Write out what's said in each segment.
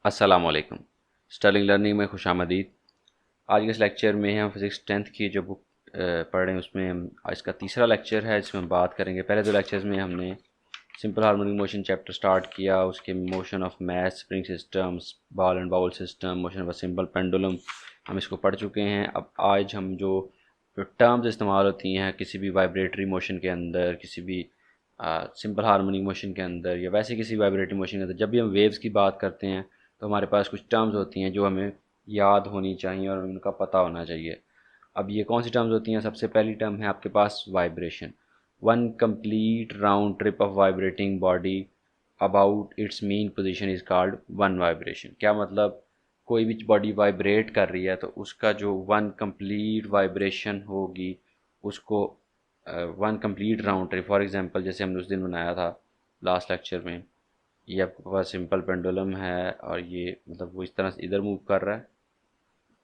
अस्सलामुअलैकुम। Stirling learning में खुशामदीद। आज के इस लेक्चर में हम फिज़िक्स 10th की जो बुक पढ़ रहे हैं उसमें हम इसका तीसरा लेक्चर है जिसमें हम बात करेंगे। पहले दो लेक्चर्स में हमने simple harmonic motion chapter start किया, उसके motion of math, spring systems, ball and bowl system, motion of a simple pendulum, हम इसको पढ़ चुके हैं। अब आज हम जो टर्म्स इस्तेमाल होती हैं किसी भी वाइब्रेटरी मोशन के अंदर, किसी भी सिंपल हार्मोनिक मोशन के अंदर या वैसे किसी वाइब्रेटरी मोशन के अंदर, जब भी हम वेव्स की बात करते हैं तो हमारे पास कुछ टर्म्स होती हैं जो हमें याद होनी चाहिए और उनका पता होना चाहिए। अब ये कौन सी टर्म्स होती हैं? सबसे पहली टर्म है आपके पास vibration. One complete round trip of vibrating body about its mean position is called one vibration. क्या मतलब? कोई भी बॉडी वाइब्रेट कर रही है तो उसका जो वन कंप्लीट वाइब्रेशन होगी उसको one complete round trip, for example जैसे हमने उस दिन बनाया था लास्ट लेक्चर में, ये आपके पास सिंपल पेंडुलम है और ये मतलब वो इस तरह से इधर मूव कर रहा है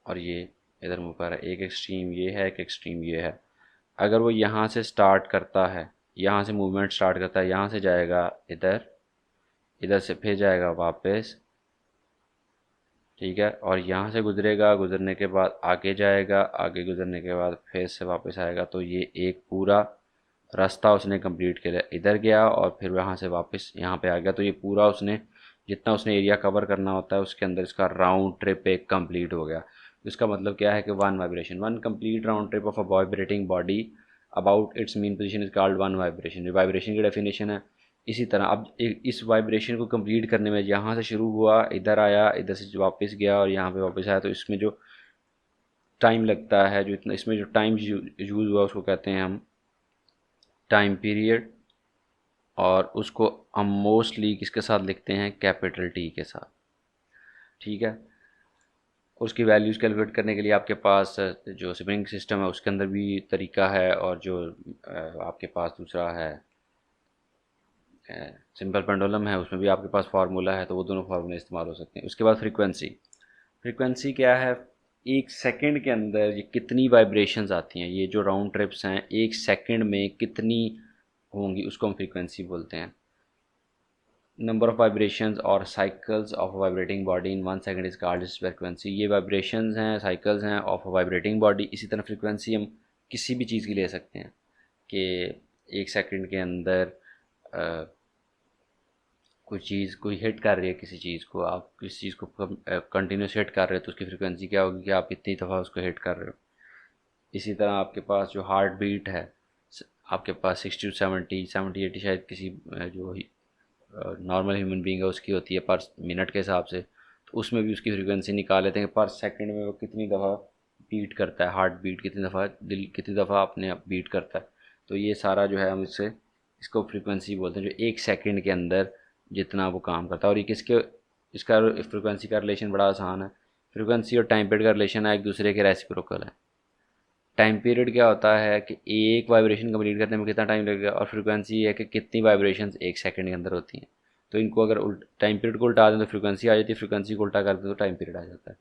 और ये इधर मूव कर रहा है। एक एक्सट्रीम ये है, एक एक्सट्रीम ये है। अगर वो यहाँ से स्टार्ट करता है, यहाँ से मूवमेंट स्टार्ट करता है, यहाँ से जाएगा इधर, इधर से फिर जाएगा वापस, ठीक है, और यहाँ से गुजरेगा, गुजरने के बाद आगे जाएगा, आगे गुजरने के बाद फिर से वापस आएगा। तो ये एक पूरा रास्ता उसने कंप्लीट किया। इधर गया और फिर वहाँ से वापस यहाँ पे आ गया। तो ये पूरा उसने जितना उसने एरिया कवर करना होता है उसके अंदर इसका राउंड ट्रिप एक कंप्लीट हो गया। इसका मतलब क्या है कि one vibration, one complete round trip of a vibrating body about its mean position is called one vibration. ये वाइब्रेशन की डेफिनेशन है। इसी तरह अब इस वाइब्रेशन को कंप्लीट करने में यहाँ से शुरू हुआ, इधर आया, इधर से वापस गया और यहाँ पे वापस आया, तो इसमें जो टाइम लगता है, जो इतना इसमें जो टाइम यूज़ हुआ उसको कहते हैं हम टाइम पीरियड। और उसको हम मोस्टली किसके साथ लिखते हैं? कैपिटल टी के साथ, ठीक है। उसकी वैल्यूज़ कैलकुलेट करने के लिए आपके पास जो स्प्रिंग सिस्टम है उसके अंदर भी तरीका है, और जो आपके पास दूसरा है सिंपल पेंडुलम है उसमें भी आपके पास फार्मूला है, तो वो दोनों फार्मूले इस्तेमाल हो सकते हैं। उसके बाद फ्रीक्वेंसी। फ्रीक्वेंसी क्या है? एक सेकंड के अंदर ये कितनी वाइब्रेशंस आती हैं, ये जो राउंड ट्रिप्स हैं एक सेकंड में कितनी होंगी, उसको हम फ्रीक्वेंसी बोलते हैं। नंबर ऑफ वाइब्रेशंस और cycles of vibrating body in one second is called frequency. ये वाइब्रेशंस हैं, साइकिल्स हैं ऑफ वाइब्रेटिंग बॉडी। इसी तरह फ्रीक्वेंसी हम किसी भी चीज़ की ले सकते हैं कि एक सेकंड के अंदर कोई चीज़ कोई हिट कर रही है, किसी चीज़ को आप किसी चीज़ को कंटिन्यूस हिट कर रहे हो तो उसकी फ्रीक्वेंसी क्या होगी कि आप कितनी दफ़ा उसको हिट कर रहे हो। इसी तरह आपके पास जो हार्ट बीट है, आपके पास 60 to 70 80 शायद किसी जो नॉर्मल ह्यूमन बीइंग है उसकी होती है पर मिनट के हिसाब से, तो उसमें भी उसकी फ्रीक्वेंसी निकाल लेते हैं कि पर सेकंड में वो कितनी दफ़ा बीट करता है, हार्ट बीट कितनी दफ़ा, दिल कितनी दफ़ा अपने बीट करता है। तो ये सारा जो है हम इसको फ्रीक्वेंसी बोलते हैं, जो एक सेकंड के अंदर जितना वो काम करता है। और ये किसके इसका फ्रीक्वेंसी का रिलेशन बड़ा आसान है। फ्रीक्वेंसी और टाइम पीरियड का रिलेशन है एक दूसरे के रेसिप्रोकल है। टाइम पीरियड क्या होता है कि एक वाइब्रेशन कंप्लीट करने में कितना टाइम लगेगा, और फ्रीक्वेंसी है कि कितनी वाइब्रेशंस एक सेकंड के अंदर होती हैं। तो इनको अगर टाइम पीरियड को उल्टा दें तो फ्रीक्वेंसी आ जाती है, फ्रीक्वेंसी को उल्टा कर दें तो टाइम पीरियड आ जाता है।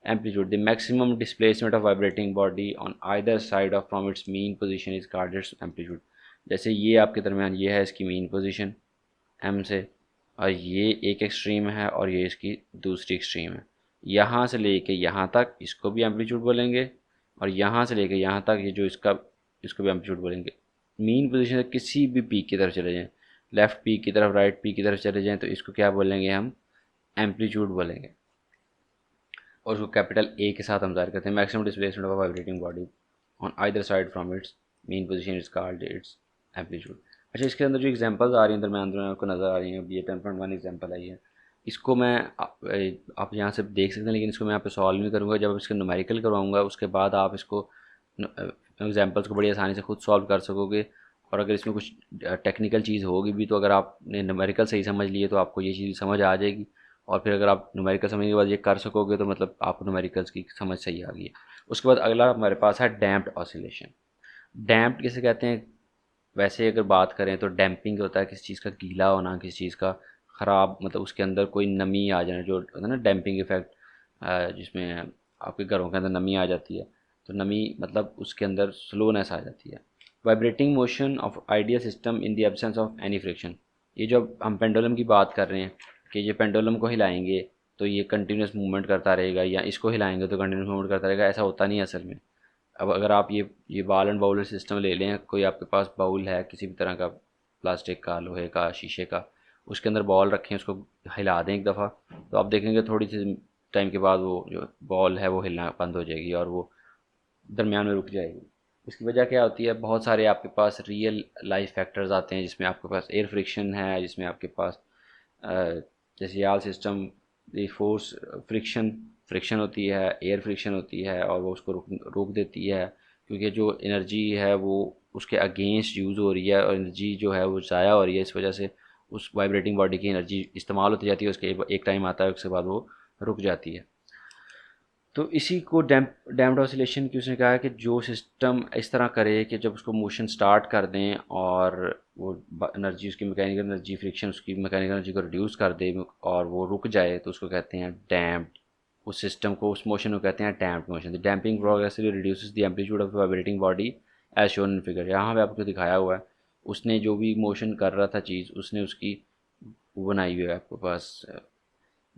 Amplitude, the maximum displacement of vibrating body on either side of from its mean position is called its amplitude. जैसे ये आपके दरमियान ये है इसकी मीन पोजीशन एम से, और ये एक एक्सट्रीम है और ये इसकी दूसरी एक्सट्रीम है। यहाँ से लेके यहाँ तक इसको भी एम्पलीट्यूड बोलेंगे, और यहाँ से लेके यहाँ तक ये जो इसको भी एम्पलीट्यूड बोलेंगे। मीन पोजीशन से किसी भी पीक की तरफ चले जाएं, लेफ़्ट पीक की तरफ, राइट पीक की तरफ चले जाएं, तो इसको क्या बोलेंगे? हम एम्पलीट्यूड बोलेंगे। और उसको कैपिटल ए के साथ हम ज़ाहिर करते हैं। Maximum displacement of vibrating body on either side from its mean position is called its amplitude. अच्छा, इसके अंदर जो एग्जांपल्स आ रही हैं दरम्यान आपको नज़र आ रही हैं, ये 10.1 एग्जांपल आई है। इसको मैं आप यहाँ से देख सकते हैं, लेकिन इसको मैं यहाँ पे सॉल्व नहीं करूँगा। जब इसके न्यूमेरिकल करवाऊँगा उसके बाद आप इसको एग्जांपल्स को बड़ी आसानी से खुद सॉल्व कर सकोगे। और अगर इसमें कुछ टेक्निकल चीज़ होगी भी तो अगर आपने न्यूमेरिकल सही समझ लिए तो आपको ये चीज़ समझ आ जाएगी। और फिर अगर आप न्यूमेरिकल समझने के बाद ये कर सकोगे तो मतलब आपको न्यूमेरिकल्स की समझ सही आ गई है। उसके बाद अगला हमारे पास है डैम्प्ड ऑसिलेशन। डैम्प्ड किसे कहते हैं? वैसे अगर बात करें तो डैम्पिंग होता है किसी चीज़ का गीला होना, किसी चीज़ का ख़राब, मतलब उसके अंदर कोई नमी आ जाना, जो होता है ना डैम्पिंग इफ़ेक्ट, जिसमें आपके घरों के अंदर नमी आ जाती है। तो नमी मतलब उसके अंदर स्लोनेस आ जाती है। Vibrating motion of ideal system in the absence of any friction. ये जो हम पेंडुलम की बात कर रहे हैं कि ये पेंडुलम को हिलाएंगे तो ये कंटिन्यूस मूवमेंट करता रहेगा, या इसको हिलाएंगे तो कंटिन्यूस मूवमेंट करता रहेगा, ऐसा होता नहीं है असल में। अब अगर आप ये बाल एंड बाउलर सिस्टम ले लें, कोई आपके पास बाउल है किसी भी तरह का, प्लास्टिक का, लोहे का, शीशे का, उसके अंदर बॉल रखें, उसको हिला दें एक दफ़ा, तो आप देखेंगे थोड़ी सी टाइम के बाद वो जो बॉल है वो हिलना बंद हो जाएगी और वो दरमियान में रुक जाएगी। उसकी वजह क्या होती है, बहुत सारे आपके पास रियल लाइफ फैक्टर्स आते हैं, जिसमें आपके पास एयर फ्रिक्शन है, जिसमें आपके पास जैसे याल सिस्टम, ये फोर्स फ्रिक्शन फ्रिक्शन होती है, एयर फ्रिक्शन होती है, और वो उसको रोक देती है, क्योंकि जो एनर्जी है वो उसके अगेंस्ट यूज़ हो रही है, और एनर्जी जो है वो ज़ाया हो रही है, इस वजह से उस वाइब्रेटिंग बॉडी की एनर्जी इस्तेमाल होती जाती है, उसके एक टाइम आता है उसके बाद वो रुक जाती है। तो इसी को डैम्प्ड ऑसिलेशन की उसने कहा है कि जो सिस्टम इस तरह करे कि जब उसको मोशन स्टार्ट कर दें और वो एनर्जी, उसकी मैकेनिकल एनर्जी, फ्रिक्शन उसकी मैकेनिकल एनर्जी को रिड्यूस कर दे और वो रुक जाए, तो उसको कहते हैं डैम्प्ड। उस सिस्टम को, उस मोशन को कहते हैं damped motion. The damping progressively reduces the amplitude of vibrating body as shown in figure. यहाँ पे आपको दिखाया हुआ है, उसने जो भी मोशन कर रहा था चीज़, उसने उसकी वो बनाई हुई है आपके पास,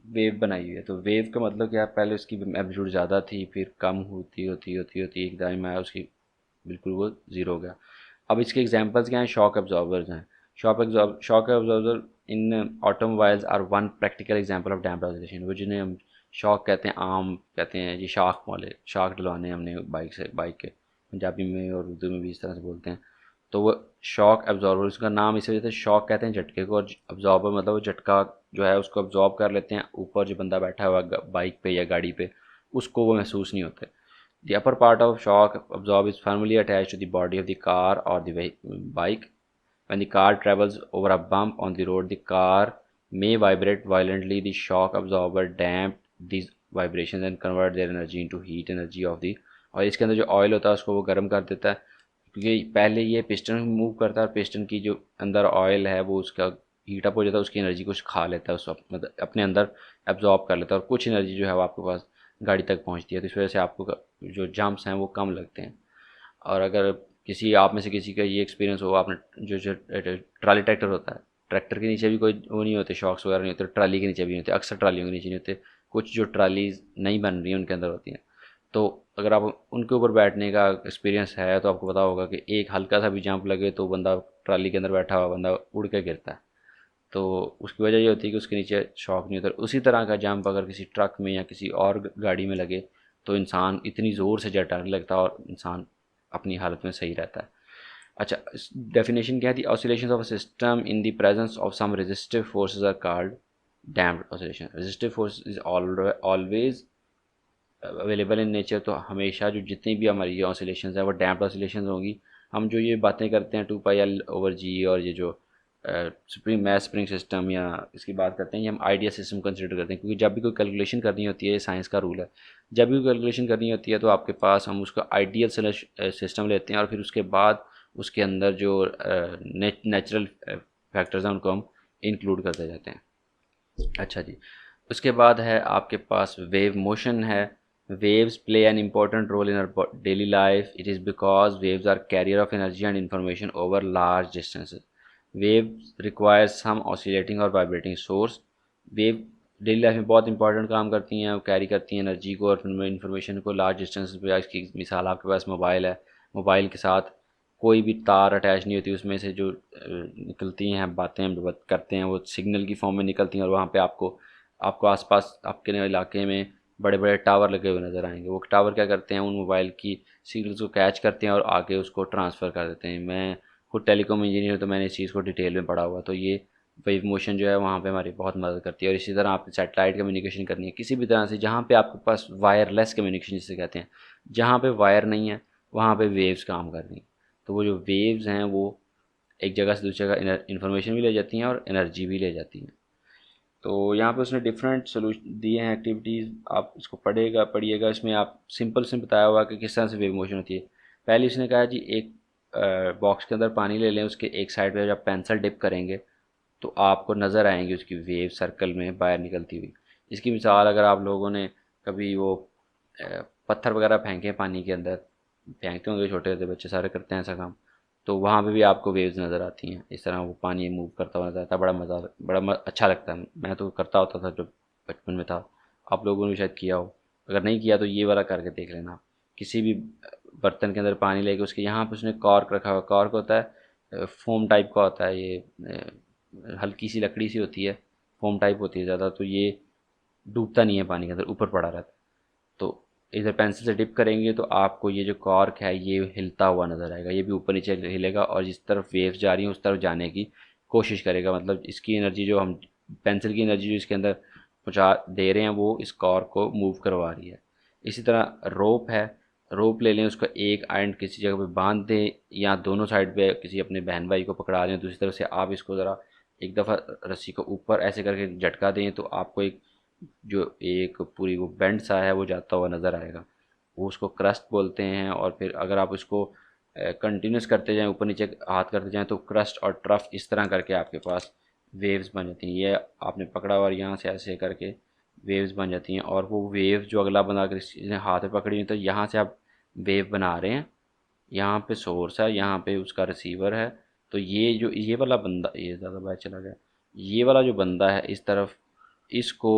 वेव बनाई हुई है। तो वेव का मतलब क्या है, पहले उसकी एम्पलीट्यूड ज़्यादा थी, फिर कम होती होती होती होती एक टाइम आया उसकी बिल्कुल वो ज़ीरो हो गया। अब इसके एग्जांपल्स क्या हैं, शॉक एब्जॉर्बर्स हैं। Shock absorber in automobiles are one practical example of damped oscillation. वो जिन्हें हम शॉक कहते हैं, आम कहते हैं जी, शाख वाले, शाख डलवाने हमने बाइक के, पंजाबी में और उर्दू में भी इस तरह से बोलते हैं। तो वो शॉक एब्जॉर्बर, उसका नाम इस वजह से शॉक कहते हैं झटके को, और एब्जॉर्बर मतलब वो झटका जो है उसको एब्जॉर्ब कर लेते हैं, ऊपर जो बंदा बैठा हुआ है बाइक पे या गाड़ी पे, उसको वो महसूस नहीं होते। The upper part of shock absorb is firmly attached to the body of the car or the bike. When the car travels over a bump on the road, the car may vibrate violently. The shock absorber damp these vibrations and convert their energy into heat energy of the, और इसके अंदर जो oil होता है उसको वो गर्म कर देता है, क्योंकि पहले ये पिस्टन मूव करता है, और पिस्टन की जो अंदर ऑयल है वो उसका हीटअप हो जाता है, उसकी एनर्जी कुछ खा लेता है, उस मतलब अपने अंदर एब्जॉर्ब कर लेता है, और कुछ एनर्जी जो है वो आपके पास गाड़ी तक पहुंचती है। तो इस वजह से आपको जो जंप्स हैं वो कम लगते हैं। और अगर किसी आप में से किसी का ये एक्सपीरियंस हो, आपने जो ट्राली ट्रैक्टर होता है, ट्रैक्टर के नीचे भी कोई वो नहीं होते, शॉक्स वगैरह नहीं होते, ट्राली के नीचे भी नहीं होते, अक्सर ट्रालियों के नीचे नहीं होते, कुछ जो ट्रालीज नहीं बन रही हैं उनके अंदर होती हैं। तो अगर आप उनके ऊपर बैठने का एक्सपीरियंस है तो आपको पता होगा कि एक हल्का सा भी जंप लगे तो बंदा, ट्राली के अंदर बैठा हुआ बंदा उड़ के गिरता है। तो उसकी वजह ये होती है कि उसके नीचे शॉक नहीं होता। उसी तरह का जंप अगर किसी ट्रक में या किसी और गाड़ी में लगे तो इंसान इतनी ज़ोर से डरने लगता है और इंसान अपनी हालत में सही रहता है। अच्छा, डेफिनेशन क्या है, the oscillation of a system in the presence of some resistive forces are called damped oscillation. Resistive force is always available in nature. तो हमेशा जो जितनी भी हमारी ऑसिलेशन है वो डैम्प्ड ऑसिलेशन होंगी। हम जो ये बातें करते हैं 2πL/g और ये जो स्प्रिंग मैथ स्प्रिंग सिस्टम या इसकी बात करते हैं, ये हम आइडियल सिस्टम कंसिडर करते हैं, क्योंकि जब भी कोई कैलकुलेशन करनी होती है, ये साइंस का रूल है, जब भी कोई कैलकुलेशन करनी होती है तो आपके पास हम उसका आइडियल सिस्टम लेते हैं, और फिर उसके बाद उसके अंदर जो नेचुरल फैक्टर्स हैं उनको हम इंक्लूड करते जाते हैं। अच्छा जी, उसके बाद है आपके पास वेव मोशन है। Waves play an important role in our daily life. It is because waves are carrier of energy and information over large distances. Waves require some oscillating और vibrating source. Wave daily life में बहुत important काम करती हैं, वो carry करती हैं energy को और इन्फॉर्मेशन को लार्ज डिस्टेंस पे। इसकी मिसाल आपके पास मोबाइल है, मोबाइल के साथ कोई भी तार अटैच नहीं होती, उसमें से जो निकलती हैं बातें हम बात करते हैं वो सिग्नल की फॉर्म में निकलती हैं, और वहाँ पे आपको आपको आसपास आपके इलाके में बड़े बड़े टावर लगे हुए नज़र आएंगे। वो टावर क्या करते हैं, उन मोबाइल की सिग्नल्स को कैच करते हैं और आगे उसको ट्रांसफ़र कर देते हैं। मैं खुद टेलीकॉम इंजीनियर हूं, तो मैंने इस चीज़ को डिटेल में पढ़ा हुआ। तो ये वेव मोशन जो है वहाँ पे हमारी बहुत मदद करती है। और इसी तरह आपने सैटेलाइट कम्युनिकेशन करनी है किसी भी तरह से, जहाँ पे आपके पास वायरलेस कम्युनिकेशन जिसे कहते हैं, जहाँ पे वायर नहीं है वहाँ पे वेव्स काम कर रही हैं। तो वो जो वेव्स हैं वो एक जगह से दूसरी जगह इन्फॉर्मेशन भी ले जाती हैं और एनर्जी भी ले जाती हैं। तो यहाँ पे उसने डिफरेंट सोल्यूशन दिए हैं, एक्टिविटीज़, आप इसको पढ़िएगा। इसमें आप सिंपल से बताया हुआ कि किस तरह से वेव मोशन होती है। पहले उसने कहा जी, एक बॉक्स के अंदर पानी ले लें, उसके एक साइड पे जब पेंसिल डिप करेंगे तो आपको नज़र आएंगी उसकी वेव सर्कल में बाहर निकलती हुई। इसकी मिसाल अगर आप लोगों ने कभी वो पत्थर वगैरह फेंके पानी के अंदर, फेंकते होंगे, छोटे होते बच्चे सारे करते हैं ऐसा काम, तो वहाँ पे भी आपको वेव्स नज़र आती हैं। इस तरह वो पानी मूव करता हुआ नज़र आता है, बड़ा अच्छा लगता है। मैं तो करता होता था जब बचपन में था, आप लोगों ने शायद किया हो। अगर नहीं किया तो ये वाला करके देख लेना। किसी भी बर्तन के अंदर पानी लेके उसके यहाँ पे उसने कॉर्क रखा हुआ, कॉर्क होता है फोम टाइप का होता है, ये हल्की सी लकड़ी सी होती है, फोम टाइप होती है ज़्यादा, तो ये डूबता नहीं है पानी के अंदर, ऊपर पड़ा रहता है। तो इधर पेंसिल से डिप करेंगे तो आपको ये जो कॉर्क है ये हिलता हुआ नज़र आएगा, ये भी ऊपर नीचे हिलेगा और जिस तरफ वेव्स जा रही हैं उस तरफ जाने की कोशिश करेगा। मतलब इसकी एनर्जी जो हम पेंसिल की एनर्जी जो इसके अंदर पहुँचा दे रहे हैं वो इस कॉर्क को मूव करवा रही है। इसी तरह रोप है, रोप ले लें, उसका एक एंड किसी जगह पे बांध दें या दोनों साइड पे किसी अपने बहन भाई को पकड़ा दें, दूसरी तरफ से आप इसको ज़रा एक दफ़ा रस्सी को ऊपर ऐसे करके झटका दें तो आपको एक जो एक पूरी वो बेंड सा है वो जाता हुआ नज़र आएगा। वो उसको क्रस्ट बोलते हैं। और फिर अगर आप उसको कंटिन्यूस करते जाएं, ऊपर नीचे हाथ करते जाएं, तो क्रस्ट और ट्रफ इस तरह करके आपके पास वेव्स बन जाती हैं। ये आपने पकड़ा और यहाँ से ऐसे करके वेव्स बन जाती हैं। और वो वेव जो अगला बंदा अगर इसने हाथ में पकड़ी हुई तो यहाँ से आप वेव बना रहे हैं, यहाँ पे सोर्स है, यहाँ पे उसका रिसीवर है। तो ये जो ये वाला बंदा, ये ज़्यादा बाहर चला गया, ये वाला जो बंदा है इस तरफ, इसको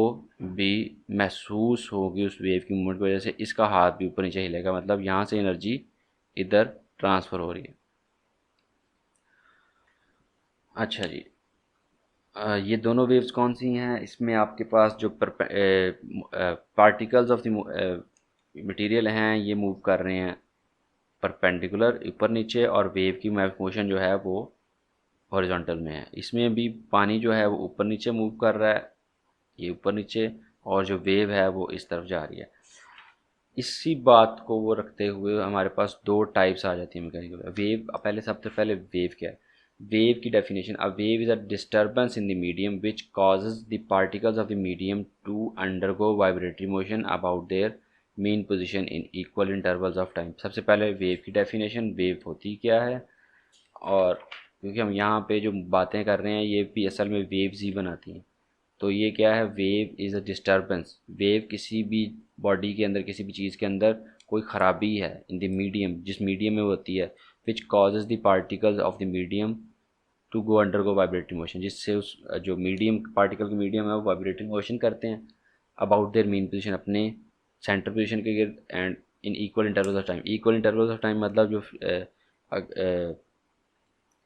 भी महसूस होगी उस वेव की मूवमेंट की वजह से, इसका हाथ भी ऊपर नीचे हिलेगा, मतलब यहाँ से एनर्जी इधर ट्रांसफ़र हो रही है। अच्छा जी, ये दोनों वेव्स कौन सी हैं? इसमें आपके पास जो पार्टिकल्स ऑफ द मटेरियल हैं ये मूव कर रहे हैं परपेंडिकुलर ऊपर नीचे, और वेव की मोशन जो है वो हॉरिजॉन्टल में है। इसमें भी पानी जो है वो ऊपर नीचे मूव कर रहा है, ये ऊपर नीचे, और जो वेव है वो इस तरफ जा रही है। इसी बात को वो रखते हुए हमारे पास दो टाइप्स आ जाती है मैकेनिकल वेव। पहले सबसे पहले वेव क्या है? वेव की definition, a wave is a disturbance in the medium which causes the particles of the medium to undergo vibratory motion about their mean position in equal intervals of time. सबसे पहले wave की definition, wave होती क्या है, और क्योंकि हम यहाँ पे जो बातें कर रहे हैं ये भी असल में वेव्स ही बनाती हैं। तो ये क्या है? Wave is a disturbance. Wave किसी भी बॉडी के अंदर, किसी भी चीज़ के अंदर कोई ख़राबी है इन द मीडियम, जिस मीडियम में होती है, which causes the particles of the medium to go undergo vibratory motion, जिससे उस जो मीडियम पार्टिकल की मीडियम है वो वाइब्रेटरी मोशन करते हैं अबाउट देयर मीन पोजीशन, अपने सेंटर पोजीशन के गिर्द, and in equal intervals of time. Equal intervals of time मतलब जो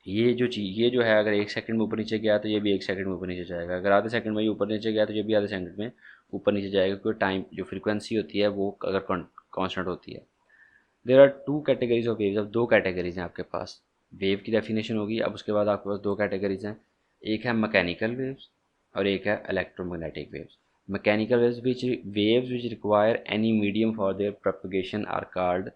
ये जो चीज़, ये जो है अगर 1 सेकंड में ऊपर नीचे गया तो ये भी 1 सेकंड में ऊपर नीचे जाएगा, अगर आधे सेकंड में ये ऊपर नीचे गया तो ये भी आधे सेकंड में ऊपर नीचे जाएगा, क्योंकि टाइम जो फ्रीक्वेंसी होती है वो अगर कांस्टेंट होती है। There are two categories of waves. अब दो कैटेगरीज हैं आपके पास। वेव की डेफिनेशन होगी, अब उसके बाद आपके पास दो कैटेगरीज हैं, एक है मैकेनिकल वेव्स और एक है electromagnetic waves. Mechanical waves which require any medium for their propagation are called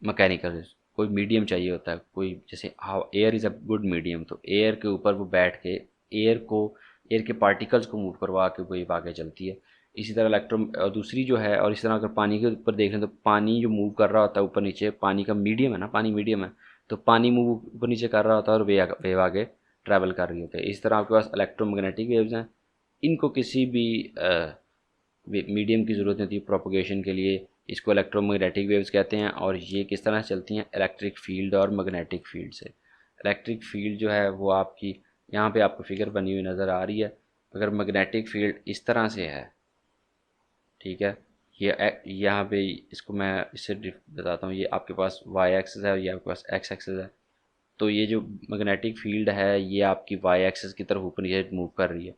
mechanical. कोई मीडियम चाहिए होता है, कोई जैसे how air is a good medium, तो एयर के ऊपर वो बैठ के एयर को, एयर के पार्टिकल्स को मूव करवा के वेव आगे चलती है। इसी तरह और दूसरी जो है, और इस तरह अगर पानी के ऊपर देख लें तो पानी जो मूव कर रहा होता है ऊपर नीचे, पानी का मीडियम है ना, पानी मीडियम है, तो पानी मूव ऊपर नीचे कर रहा होता है और वेव आगे ट्रैवल कर रही होती है। इस तरह आपके पास इलेक्ट्रोमैग्नेटिक वेव्स हैं, इनको किसी भी मीडियम की ज़रूरत नहीं होती प्रोपगेशन के लिए, इसको इलेक्ट्रोमैग्नेटिक वेव्स कहते हैं। और ये किस तरह से चलती हैं? इलेक्ट्रिक फील्ड और मैग्नेटिक फील्ड से। इलेक्ट्रिक फील्ड जो है वो आपकी यहाँ पे आपको फिगर बनी हुई नज़र आ रही है। अगर मैग्नेटिक फील्ड इस तरह से है, ठीक है, ये यहाँ पे इसको मैं इससे बताता हूँ, ये आपके पास वाई एक्सिस है और ये आपके पास एक्स एक्सिस है। तो ये जो मैग्नेटिक फील्ड है ये आपकी वाई एक्सिस की तरफ ऊपर नीचे मूव कर रही है।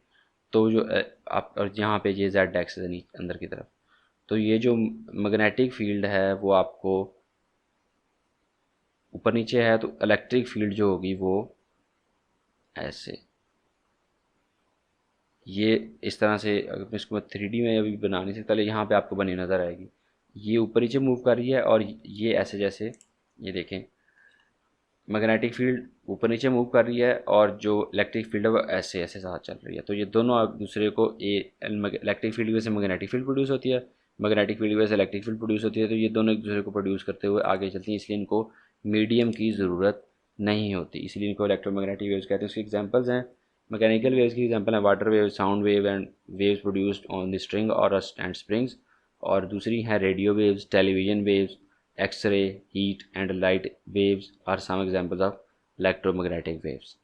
तो जो आप, और यहाँ पे ये जेड एक्सिस है नीचे अंदर की तरफ। तो ये जो मैग्नेटिक फील्ड है वो आपको ऊपर नीचे है, तो इलेक्ट्रिक फील्ड जो होगी वो ऐसे, ये इस तरह से, अगर इसको मैं 3D में अभी बना नहीं सकता, लेकिन यहाँ पे आपको बनी नज़र आएगी। ये ऊपर नीचे मूव कर रही है और ये ऐसे, जैसे ये देखें, मैग्नेटिक फील्ड ऊपर नीचे मूव कर रही है और जो इलेक्ट्रिक फील्ड है वो ऐसे ऐसे साथ चल रही है। तो ये दोनों एक दूसरे को, इलेक्ट्रिक फील्ड की वजह से मैग्नेटिक फील्ड प्रोड्यूस होती है, मैग्नेटिक फील्ड की वजह से इलेक्ट्रिक फील्ड प्रोड्यूस होती है, तो ये दोनों एक दूसरे को प्रोड्यूस करते हुए आगे चलती हैं, इसलिए इनको मीडियम की ज़रूरत नहीं होती, इसलिए इनको इलेक्ट्रोमैग्नेटिक वेव्स कहते हैं। उसके एग्जाम्पल्स हैं, मैकेनिकल वेव्स की एग्जाम्पल है water wave, sound wave and waves produced on the string और एंड स्प्रिंग्स। और दूसरी है radio waves, television waves, x-ray, heat and light waves are some examples of electromagnetic waves.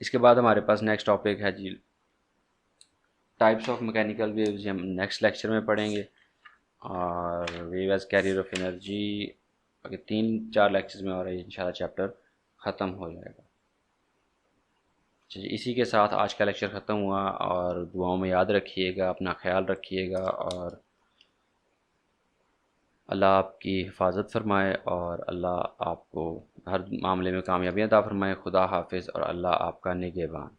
इसके बाद हमारे पास नेक्स्ट टॉपिक है जी टाइप्स ऑफ मैकेनिकल वेव्स हम नेक्स्ट लेक्चर में पढ़ेंगे। और wave as carrier of energy अगर 3-4 लेक्चर्स में और इंशाल्लाह चैप्टर ख़त्म हो जाएगा। चलिए इसी के साथ आज का लेक्चर ख़त्म हुआ, और दुआओं में याद रखिएगा, अपना ख्याल रखिएगा, और अल्लाह आपकी हिफाजत फरमाए, और अल्लाह आपको हर मामले में कामयाबियाँ अता फरमाए। खुदा हाफिज़ और अल्लाह आपका निगहबान।